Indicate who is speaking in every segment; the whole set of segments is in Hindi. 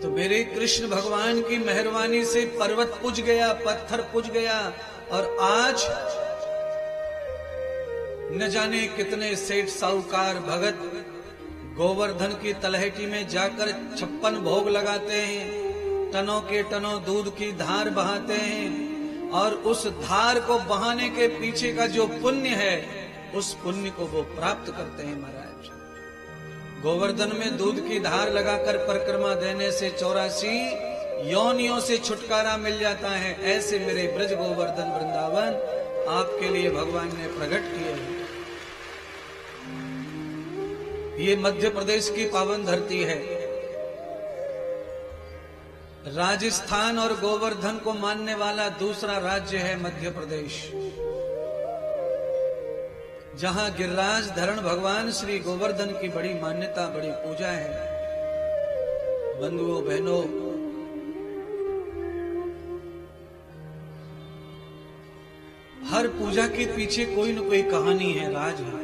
Speaker 1: तो मेरे कृष्ण भगवान की मेहरबानी से पर्वत पूज गया, पत्थर पूज गया, और आज न जाने कितने सेठ साहूकार भगत गोवर्धन की तलहटी में जाकर 56 भोग लगाते हैं, टनों के टनों दूध की धार बहाते हैं, और उस धार को बहाने के पीछे का जो पुण्य है, उस पुण्य को वो प्राप्त करते हैं महाराज। गोवर्धन में दूध की धार लगाकर परिक्रमा देने से 84 योनियों से छुटकारा मिल जाता है। ऐसे मेरे ब्रज गोवर्धन वृंदावन आपके लिए भगवान ने प्रकट किए हैं। ये मध्य प्रदेश की पावन धरती है। राजस्थान और गोवर्धन को मानने वाला दूसरा राज्य है मध्य प्रदेश, जहां गिरिराज धरण भगवान श्री गोवर्धन की बड़ी मान्यता, बड़ी पूजा है। बंधुओं बहनों, हर पूजा के पीछे कोई न कोई कहानी है, राज है।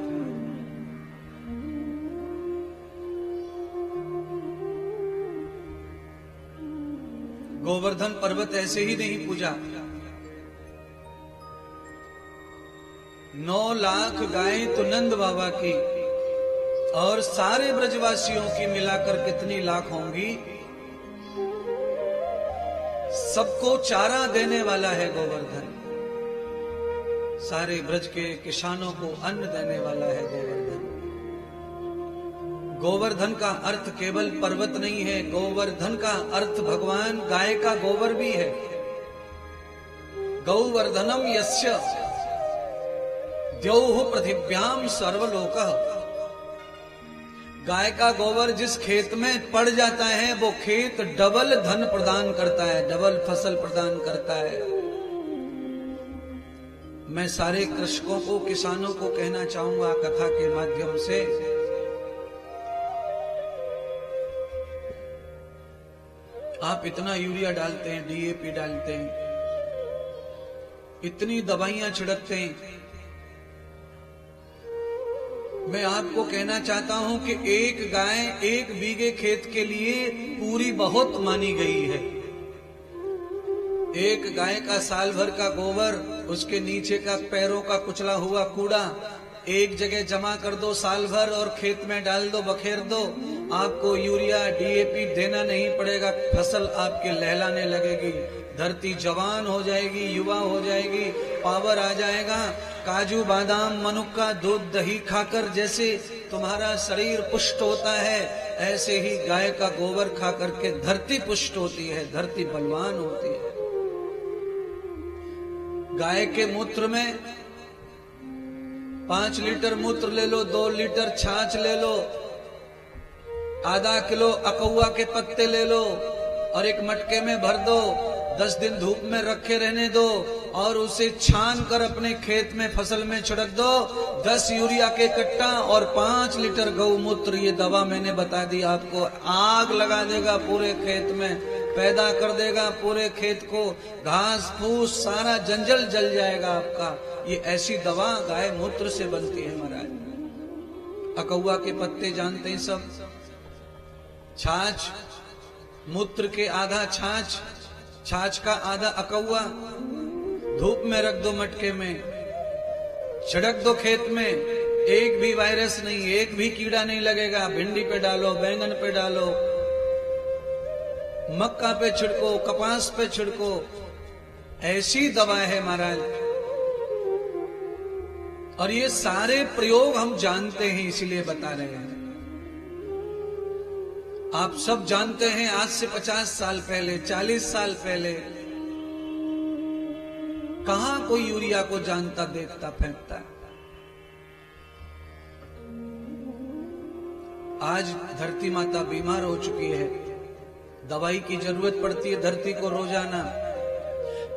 Speaker 1: गोवर्धन पर्वत ऐसे ही नहीं पूजा। 9 लाख गायें तो नंद बाबा की, और सारे ब्रजवासियों की मिलाकर कितनी लाख होंगी। सबको चारा देने वाला है गोवर्धन, सारे ब्रज के किसानों को अन्न देने वाला है गोवर्धन। गोवर्धन का अर्थ केवल पर्वत नहीं है, गोवर्धन का अर्थ भगवान गाय का गोबर भी है। गौवर्धनम यस्य द्यौः पृथिव्याम सर्वलोकः। गाय का गोबर जिस खेत में पड़ जाता है, वो खेत डबल धन प्रदान करता है, डबल फसल प्रदान करता है। मैं सारे कृषकों को, किसानों को कहना चाहूंगा कथा के माध्यम से, आप इतना यूरिया डालते हैं, डीएपी डालते हैं, इतनी दवाइयां छिड़कते हैं। मैं आपको कहना चाहता हूं कि एक गाय 1 बीघे खेत के लिए पूरी बहुत मानी गई है। एक गाय का साल भर का गोबर, उसके नीचे का पैरों का कुचला हुआ कूड़ा एक जगह जमा कर दो साल भर, और खेत में डाल दो, बखेर दो। आपको यूरिया डीएपी देना नहीं पड़ेगा, फसल आपके लहलाने लगेगी, धरती जवान हो जाएगी, युवा हो जाएगी, पावर आ जाएगा। काजू बादाम मनुक्का दूध दही खाकर जैसे तुम्हारा शरीर पुष्ट होता है, ऐसे ही गाय का गोबर खाकर के धरती पुष्ट होती है, धरती बलवान होती है। गाय के मूत्र में 5 लीटर मूत्र ले लो, 2 लीटर छाछ ले लो, आधा किलो अकौआ के पत्ते ले लो, और एक मटके में भर दो, 10 दिन धूप में रखे रहने दो, और उसे छान कर अपने खेत में फसल में छिड़क दो। 10 यूरिया के कट्टा और 5 लीटर गौमूत्र, ये दवा मैंने बता दी आपको, आग लगा देगा पूरे खेत में, पैदा कर देगा पूरे खेत को, घास फूस सारा जंजल जल जाएगा आपका। ये ऐसी दवा गाय मूत्र से बनती है महाराज। अकौआ के पत्ते जानते हैं सब, छाछ, मूत्र के आधा छाछ, छाछ का आधा अकौआ, धूप में रख दो मटके में, छिड़क दो खेत में, एक भी वायरस नहीं, एक भी कीड़ा नहीं लगेगा। भिंडी पे डालो, बैंगन पे डालो, मक्का पे छिड़को, कपास पे छिड़को, ऐसी दवा है महाराज। और ये सारे प्रयोग हम जानते हैं, इसलिए बता रहे हैं। आप सब जानते हैं, आज से 50 साल पहले, 40 साल पहले कहां कोई यूरिया को जानता, देखता, फेंकता। आज धरती माता बीमार हो चुकी है, दवाई की जरूरत पड़ती है धरती को रोजाना।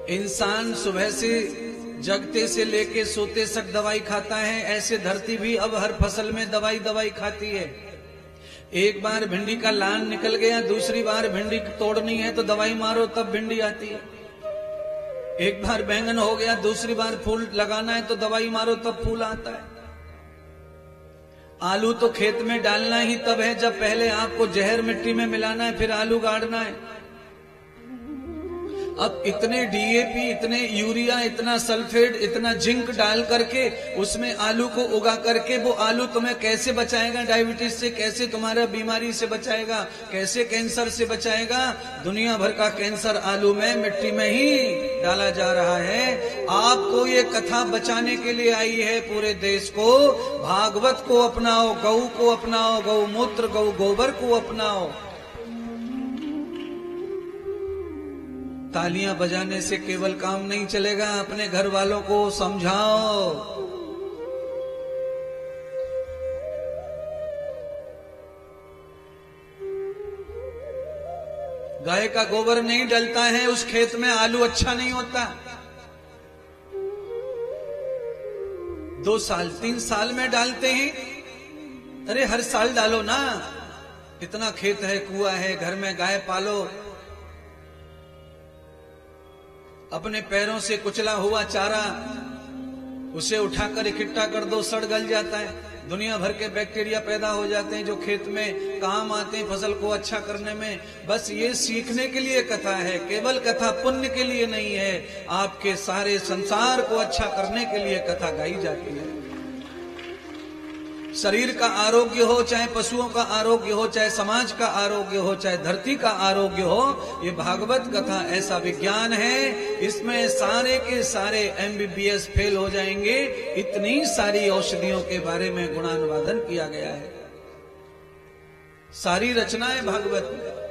Speaker 1: इंसान सुबह से जगते से लेके सोते तक दवाई खाता है, ऐसे धरती भी अब हर फसल में दवाई खाती है। एक बार भिंडी का लान निकल गया, दूसरी बार भिंडी तोड़नी है तो दवाई मारो तब भिंडी आती है। एक बार बैंगन हो गया, दूसरी बार फूल लगाना है तो दवाई मारो तब फूल आता है। आलू तो खेत में डालना ही तब है जब पहले आपको जहर मिट्टी में मिलाना है, फिर आलू गाड़ना है। अब इतने डीएपी, इतने यूरिया, इतना सल्फेट, इतना जिंक डाल करके उसमें आलू को उगा करके वो आलू तुम्हें कैसे बचाएगा डायबिटीज से, कैसे तुम्हारा बीमारी से बचाएगा, कैसे कैंसर से बचाएगा? दुनिया भर का कैंसर आलू में, मिट्टी में ही डाला जा रहा है। आपको ये कथा बचाने के लिए आई है पूरे देश को। भागवत को अपनाओ, गौ को अपनाओ, गौमूत्र, गौ गोबर को अपनाओ। तालियां बजाने से केवल काम नहीं चलेगा, अपने घर वालों को समझाओ। गाय का गोबर नहीं डलता है उस खेत में, आलू अच्छा नहीं होता। 2 साल 3 साल में डालते हैं। अरे हर साल डालो ना, इतना खेत है, कुआं है, घर में गाय पालो। अपने पैरों से कुचला हुआ चारा उसे उठाकर इकट्ठा कर दो, सड़ गल जाता है। दुनिया भर के बैक्टीरिया पैदा हो जाते हैं जो खेत में काम आते हैं फसल को अच्छा करने में। बस ये सीखने के लिए कथा है, केवल कथा पुण्य के लिए नहीं है, आपके सारे संसार को अच्छा करने के लिए कथा गाई जाती है। शरीर का आरोग्य हो, चाहे पशुओं का आरोग्य हो, चाहे समाज का आरोग्य हो, चाहे धरती का आरोग्य हो, ये भागवत कथा ऐसा विज्ञान है, इसमें सारे के सारे MBBS फेल हो जाएंगे। इतनी सारी औषधियों के बारे में गुणानुवादन किया गया है, सारी रचनाएं भागवत में।